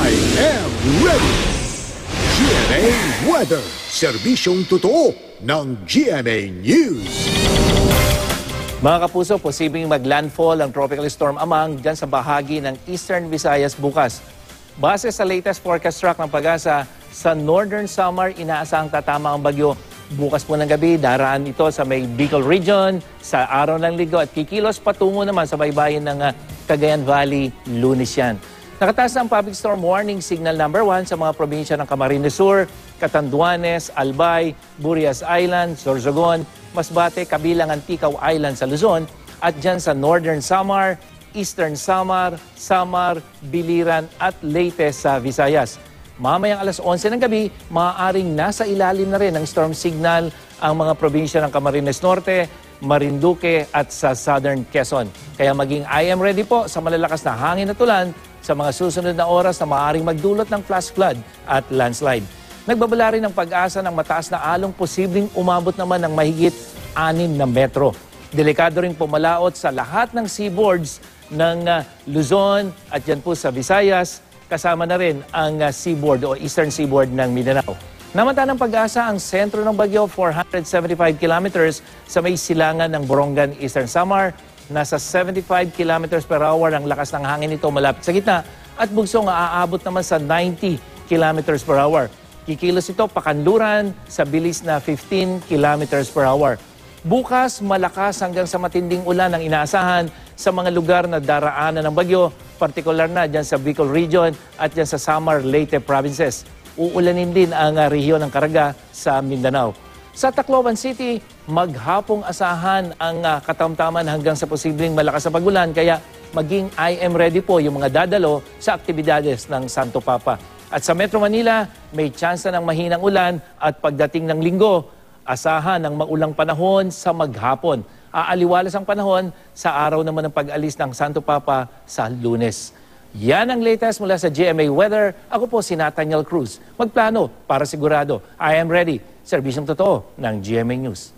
I am ready! GMA Weather, serbisyong totoo ng GMA News. Mga kapuso, posibleng maglandfall ang Tropical Storm Amang dyan sa bahagi ng Eastern Visayas bukas. Base sa latest forecast track ng Pag-asa, sa Northern Samar inaasahang tatama ang bagyo. Bukas po ng gabi, daraan ito sa may Bicol Region, sa araw ng Linggo at kikilos patungo naman sa baybayin ng Cagayan Valley, Lunes yan. Nakataas na ang Public Storm Warning Signal number 1 sa mga probinsya ng Camarines Sur, Catanduanes, Albay, Burias Island, Sorsogon, Masbate, kabilang ang Tikaw Island sa Luzon, at dyan sa Northern Samar, Eastern Samar, Samar, Biliran at Leyte sa Visayas. Mamayang alas 11 ng gabi, maaaring nasa ilalim na rin ng storm signal ang mga probinsya ng Camarines Norte, Marinduque at sa Southern Quezon. Kaya maging I am ready po sa malalakas na hangin at ulan sa mga susunod na oras na maaaring magdulot ng flash flood at landslide. Nagbabala rin ng Pag-asa ng mataas na along posibleng umabot naman ng mahigit 6 na metro. Delikado rin pumalaot sa lahat ng seaboards ng Luzon at yan po sa Visayas, kasama na rin ang seaboard o eastern seaboard ng Mindanao. Namanta ng Pag-asa ang sentro ng bagyo 475 kilometers sa may silangan ng Borongan, Eastern Samar. Nasa 75 kilometers per hour ang lakas ng hangin nito malapit sa gitna at bugsong aabot naman sa 90 kilometers per hour. Kikilos ito pakanluran sa bilis na 15 kilometers per hour. Bukas, malakas hanggang sa matinding ulan ang inaasahan sa mga lugar na daraanan ng bagyo, partikular na dyan sa Bicol Region at dyan sa Samar, Leyte provinces. Uulanin din ang rehiyon ng Caraga sa Mindanao. Sa Tacloban City, maghapong asahan ang katamtaman hanggang sa posibleng malakas na pagulan, kaya maging I am ready po yung mga dadalo sa aktibidades ng Santo Papa. At sa Metro Manila, may tsansa ng mahinang ulan at pagdating ng Linggo, asahan ng maulang panahon sa maghapon. Aaliwalas ang panahon sa araw naman ng pag-alis ng Santo Papa sa Lunes. Yan ang latest mula sa GMA Weather. Ako po si Nathaniel Cruz. Magplano para sigurado. I am ready. Serbisyong totoo ng GMA News.